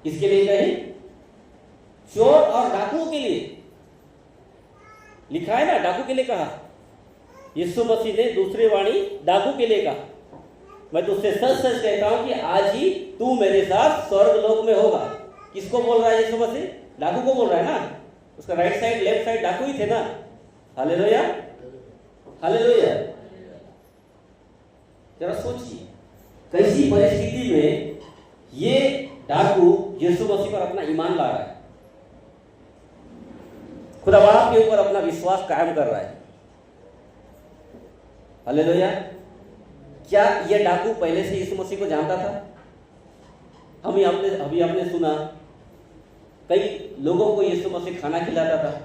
किसके लिए कही? चोर और डाकुओं के लिए। लिखा है ना, डाकू के लिए कहा। यीशु मसीह ने दूसरी वाणी डाकू के लिए कहा, मैं तुझसे सच सच कहता हूं कि आज ही तू मेरे साथ स्वर्ग लोक में होगा। किसको बोल रहा है यीशु मसीह? डाकू को बोल रहा है ना। उसका राइट साइड लेफ्ट साइड डाकू ही थे ना। Hallelujah, hallelujah. जरा सोचिए कैसी परिस्थिति में ये डाकू यीशु मसीह पर अपना ईमान ला रहा है, खुदा बाप के ऊपर अपना विश्वास कायम कर रहा है। हालेलुया। क्या यह डाकू पहले से यीशु मसीह को जानता था? अभी आपने सुना कई लोगों को यीशु मसीह खाना खिलाता था।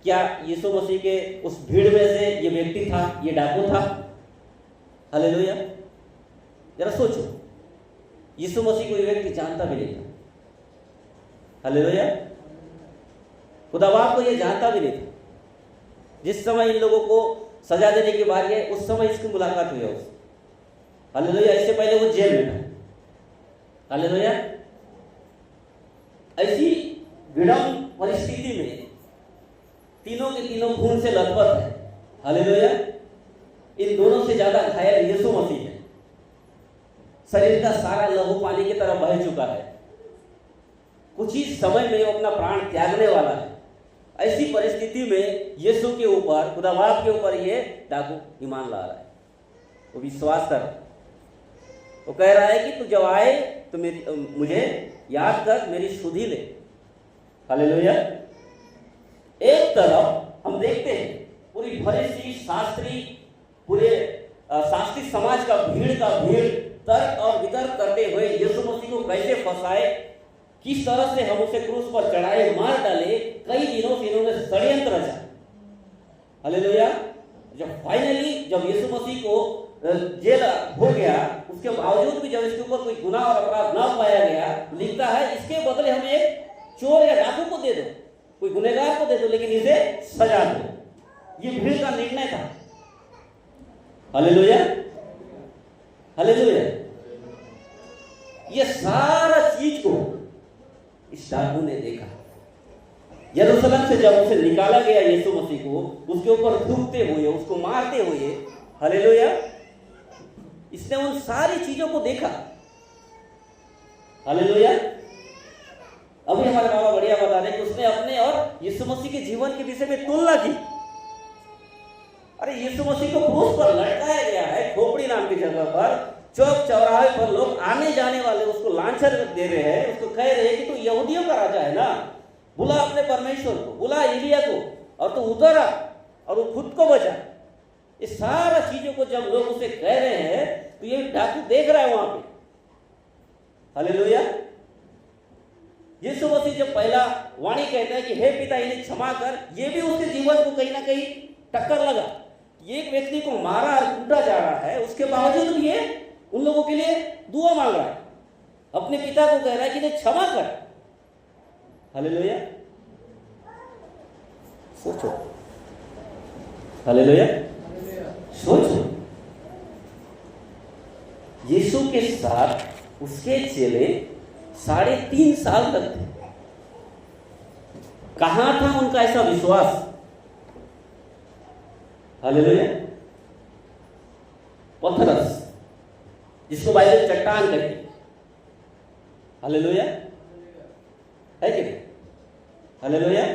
क्या यीशु मसीह के उस भीड़ में से ये व्यक्ति था, ये डाकू था? हालेलुया। जरा सोचो, यीशु मसीह को ये व्यक्ति जानता भी नहीं था। हालेलुया। खुदा बाप को ये जानता भी नहीं था। जिस समय इन लोगों को सजा देने की बारी है, उस समय इसकी मुलाकात हुई है उससे। हालेलुया। इससे पहले वो जेल में था। हालेलुया। ऐसी विड़म परिस्थिति में तीनों के तीनों खून से लथपथ है। हालेलुया। इन दोनों से ज्यादा घायल यीशु मसीह है। शरीर का सारा लहू पानी की तरह बह चुका है। कुछ ही समय में वो अपना प्राण त्यागने वाला है। ऐसी परिस्थिति में यीशु के ऊपर, खुदा बाप के ऊपर ये डाकू ईमान ला रहा है। वो विश्वास कर, वो कह रहा है कि तू जब आए तो मुझे याद कर, मेरी सुधि ले। हालेलुया। एक तरफ हम देखते हैं पूरी भरी सी शास्त्री समाज का भीड़ तर्क और वितर्क करते हुए यीशु मसीह को कैसे फंसाए, किस तरह से हम उसे क्रूस पर चढ़ाए, मार डाले। कई दिनों से इन्होंने षड्यंत्र रचा। हालेलुया। जब फाइनली जब यीशु मसीह को जेल हो गया, उसके बावजूद भी जब इसके ऊपर कोई गुनाह और अपराध न पाया गया, लिखता है इसके बदले हमें एक चोर या डाकू को दे दो, कोई गुनहगार को दे दो, लेकिन इसे सजा दो। ये भीड़ का निर्णय था। Hallelujah, hallelujah. ये सारा चीज को इस डाकू ने देखा। यरूशलेम से जब उसे निकाला गया यीशु मसीह को, उसके ऊपर थूकते हुए, उसको मारते हुए, हालेलुया, इसने उन सारी चीजों को देखा। हालेलुया। अभी हमारे बाबा बढ़िया बता रहे कि उसने अपने और यीशु मसीह के जीवन के विषय में तुलना की। अरे यीशु मसीह को क्रूस पर लटकाया गया है, खोपड़ी नाम की जगह पर। चौक चौराहे पर लोग आने जाने वाले उसको लांछन दे रहे हैं, उसको कह रहे हैं कि तू यहूदियों का राजा है ना, बुला अपने परमेश्वर को, बुला एलिया को, और तू उतर आ और वो खुद को बचा। इस सारा चीजों को जब लोग उसे कह रहे हैं तो ये डाकू देख रहा है वहां पे। हालेलुया। यीशु मसीह जब पहला वाणी कहता है कि हे पिता इन्हें क्षमा कर, ये भी उसके जीवन को कहीं ना कहीं टक्कर लगा। एक व्यक्ति को मारा और कूटा जा रहा है, उसके बावजूद भी ये उन लोगों के लिए दुआ मांग रहा है, अपने पिता को कह रहा है कि इन्हें क्षमा कर। हालेलुया। सोचो, हालेलुया, सोचो, यीशु के साथ उसके चेले 3.5 साल तक थे। कहां था उनका ऐसा विश्वास? हालेलुया। पथरस, जिसको बाइबल चट्टान कहती है। हालेलुया, है कि नहीं? हालेलुया।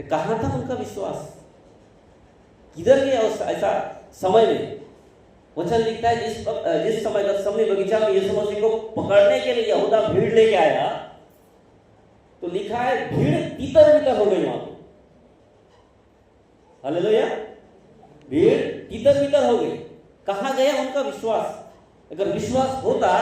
कहां था उनका विश्वास? किधर गया उस ऐसा समय में? वचन लिखता है जिस समय गethsemane बगीचा में यीशु मसीह को पकड़ने के लिए यहूदा भीड़ लेके आया, तो लिखा है भीड़ तितर-बितर हो गई वहां पे। हालेलुया। भीड़ तितर-बितर हो गई। कहां गया उनका विश्वास? अगर विश्वास होता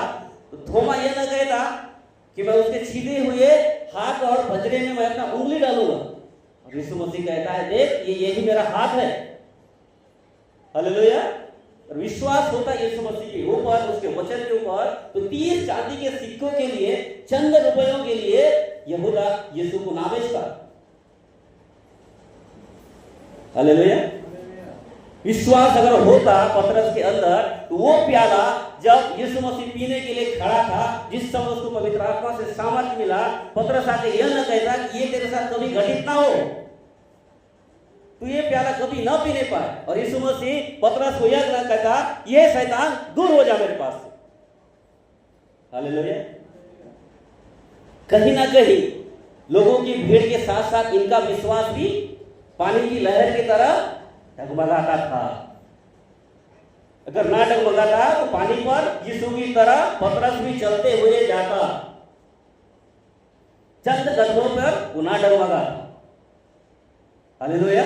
तो थोमा यह न कहता कि मैं उसके छीले हुए हाथ और बजरे में मैं अपना उंगली डालूंगा। और यीशु मसीह कहता है देख यही मेरा हाथ है। हालेलुया। और विश्वास होता यीशु मसीह के ऊपर, उसके वचन के ऊपर, तो 30 चांदी के सिक्कों के लिए, चंद रुपयों के लिए यहूदा यीशु को ना बेचता। हालेलुया। विश्वास अगर होता पतरस के अंदर, तो वो प्याला जब यीशु मसीह पीने के लिए खड़ा था, जिस समय उसको पवित्र आत्मा से सामर्थ्य मिला, पतरस आके यह न कहता कि ये तेरे साथ कभी घटित ना हो, तू ये प्याला कभी ना पीने पाए। और यीशु मसीह पतरस को यह न कहता, ये शैतान दूर हो जा मेरे पास से। हालेलुया। कहीं ना कहीं लोगों की भीड़ के साथ साथ इनका विश्वास भी पानी की लहर की तरह डगमगाता था। अगर ना डगमगाता तो पानी पर यीशु की तरह पतरस भी चलते हुए जाता, चंद कदमों पर वो ना डगमगाता। हालेलुया।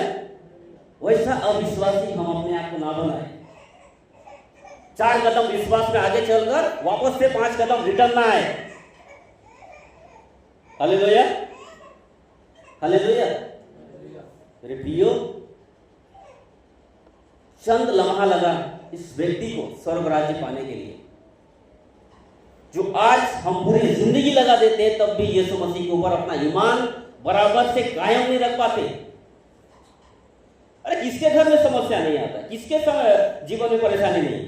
वैसा अविश्वासी हम अपने आप को ना बनाए। 4 कदम विश्वास में आगे चलकर वापस से 5 कदम रिटर्न ना आए। Hallelujah, hallelujah. मेरे प्रियो, चंद लम्हा लगा इस व्यक्ति को स्वर्ग राज्य पाने के लिए, जो आज हम पूरी जिंदगी लगा देते हैं तब भी यीशु मसीह के ऊपर अपना ईमान बराबर से कायम नहीं रख पाते। अरे किसके घर में समस्या नहीं आता, किसके जीवन में परेशानी नहीं।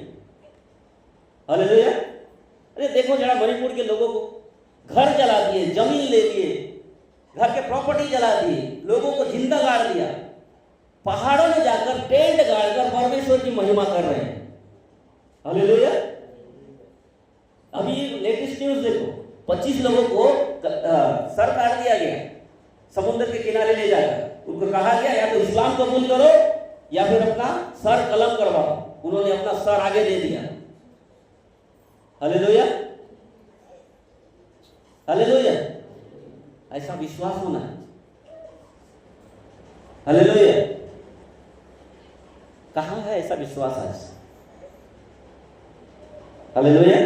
हालेलुया। अरे देखो जरा मणिपुर के लोगों को घर जला दिए, जमीन ले लिए, घर के प्रॉपर्टी जला दिए, लोगों को जिंदा गाड़ दिया, पहाड़ों में जाकर टेंट गाड़कर परमेश्वर की महिमा कर रहे हैं। हालेलुया। अभी लेटेस्ट न्यूज देखो, 25 लोगों को सर काट दिया गया, समुद्र के किनारे ले जाकर उनको कहा गया या तो इस्लाम कबूल करो या फिर अपना सर कलम करवाओ। उन्होंने अपना सर आगे दे दिया। Hallelujah, hallelujah. ऐसा विश्वास होना है। हालेलुया। कहाँ है ऐसा विश्वास आज? हालेलुया।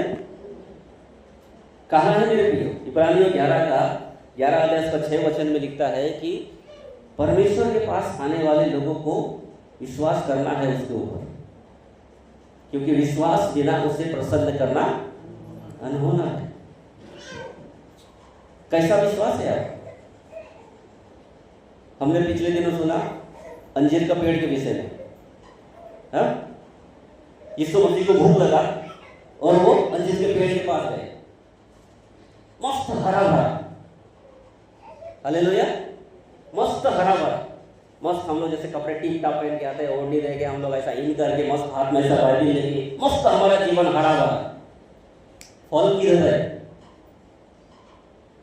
कहाँ है मेरे प्रियो? इब्रानियों 11 अध्याय 6 वचन में लिखता है कि परमेश्वर के पास आने वाले लोगों को विश्वास करना है उसके ऊपर, क्योंकि विश्वास बिना उसे प्रसन्न करना अनहोना है। कैसा विश्वास है आप? हमने पिछले दिनों सुना अंजीर का पेड़ के विषय में। यीशु मसीह को भूख लगा और वो अंजीर के पेड़ के पास गए, मस्त हरा भरा। हालेलुया। मस्त हरा भरा, मस्त। हम लोग जैसे कपड़े टीप टाप पहन के आते हैं, ओढ़नी रह गए, हम लोग ऐसा इन करके मस्त हाथ में ऐसा बाइबिल लेके मस्त हमारा जीवन हरा भरा। फल किधर है?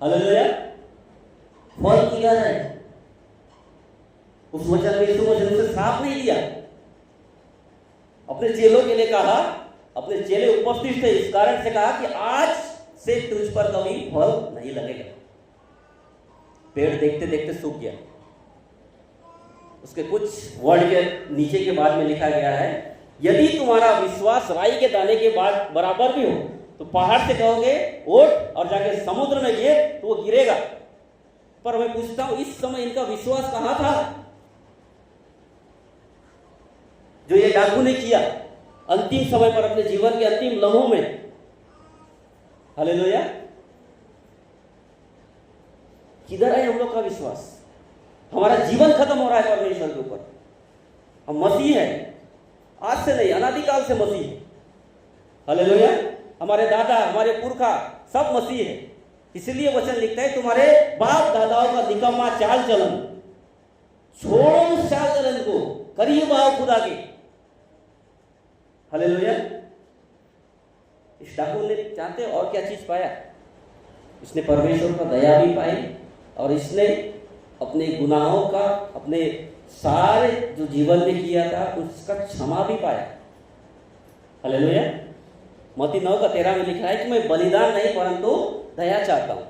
हालेलुया। फल किधर है? उस वचन में यीशु मसीह ने साफ नहीं दिया। अपने चेलों के लिए कहा, अपने चेले उपस्थित थे, इस कारण से कहा कि आज से तुझ पर कभी फल नहीं लगेगा। पेड़ देखते देखते सूख गया। उसके कुछ वर्ड के नीचे के बाद में लिखा गया है, यदि तुम्हारा विश्वास राई के दाने के बाद बराबर भी हो तो पहाड़ से कहोगे उठ और जाके समुद्र में गिर, तो वो गिरेगा। पर मैं पूछता हूं, इस समय इनका विश्वास कहां था जो ये डाकू ने किया अंतिम समय पर, अपने जीवन के अंतिम लम्हों में? हालेलुया। किधर है हम लोग का विश्वास? हमारा जीवन खत्म हो रहा है परमेश्वर के ऊपर। हम मसीह हैं, आज से नहीं, अनादिकाल से मसीह है। हालेलुया। हमारे दादा, हमारे पुरखा सब मसीह है। इसलिए वचन लिखता है, तुम्हारे बाप दादाओं का निकम्मा चाल चलन छोड़ो, उस चाल चलन को करीब आओ खुदा के। हालेलुया। इस डाकू ने चाहते और क्या चीज पाया? इसने परमेश्वर का दया भी पाई और इसने अपने गुनाहों का, अपने सारे जो जीवन में किया था उसका क्षमा भी पाया। हालेलुया। मत्ती 9:13 में लिखा है कि मैं बलिदान नहीं परंतु दया चाहता हूं,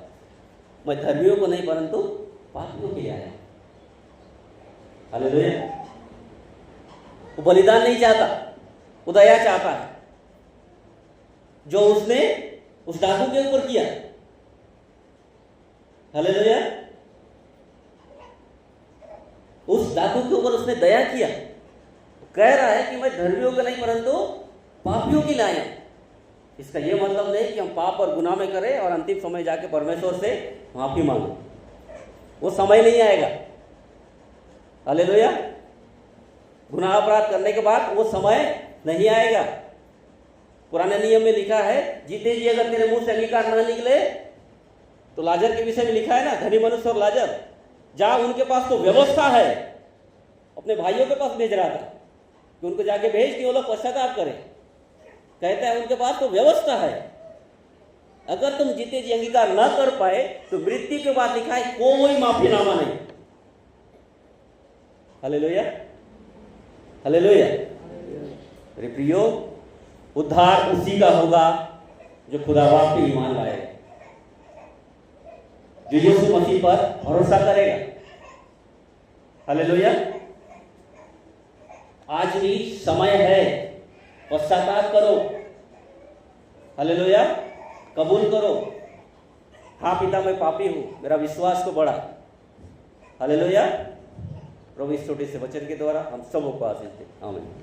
मैं धर्मियों को नहीं परंतु पापियों के लिए आया। हालेलुया। वो बलिदान नहीं चाहता, वो दया चाहता है, जो उसने उस डाकू के ऊपर किया। हालेलुया। उस डाकू के ऊपर उसने दया किया। कह रहा है कि मैं धर्मियों का नहीं परंतु पापियों के लिए आया। इसका यह मतलब नहीं कि हम पाप और गुनाह में करें और अंतिम समय जाके परमेश्वर से माफी मांगो, वो समय नहीं आएगा। हालेलुया। गुनाह अपराध करने के बाद वो समय नहीं आएगा। पुराने नियम में लिखा है, जीते जी अगर तेरे मुंह से अंगीकार ना निकले, तो लाजर के विषय में लिखा है ना, धनी मनुष्य और लाजर, जा उनके पास तो व्यवस्था है, अपने भाइयों के पास भेज रहा था कि उनको जाके भेज कि वो लोग पश्चाताप करें। कहता है उनके पास तो व्यवस्था है, अगर तुम जीते जी अंगीकार न कर पाए तो मृत्यु के बाद लिखा है कोई माफीनामा नहीं। Hallelujah, hallelujah. मेरे प्रियो, उद्धार उसी का होगा जो खुदा बाप पे ईमान लाएगा, जो यीशु मसीह पर भरोसा करेगा। हालेलुया। आज भी समय है, पश्चाताप करो। हालेलुया, कबूल करो, हाँ पिता मैं पापी हूं, मेरा विश्वास को बढ़ा। हालेलुया। प्रभु इस छोटे से वचन के द्वारा हम सबों को आशीष दे। आमीन।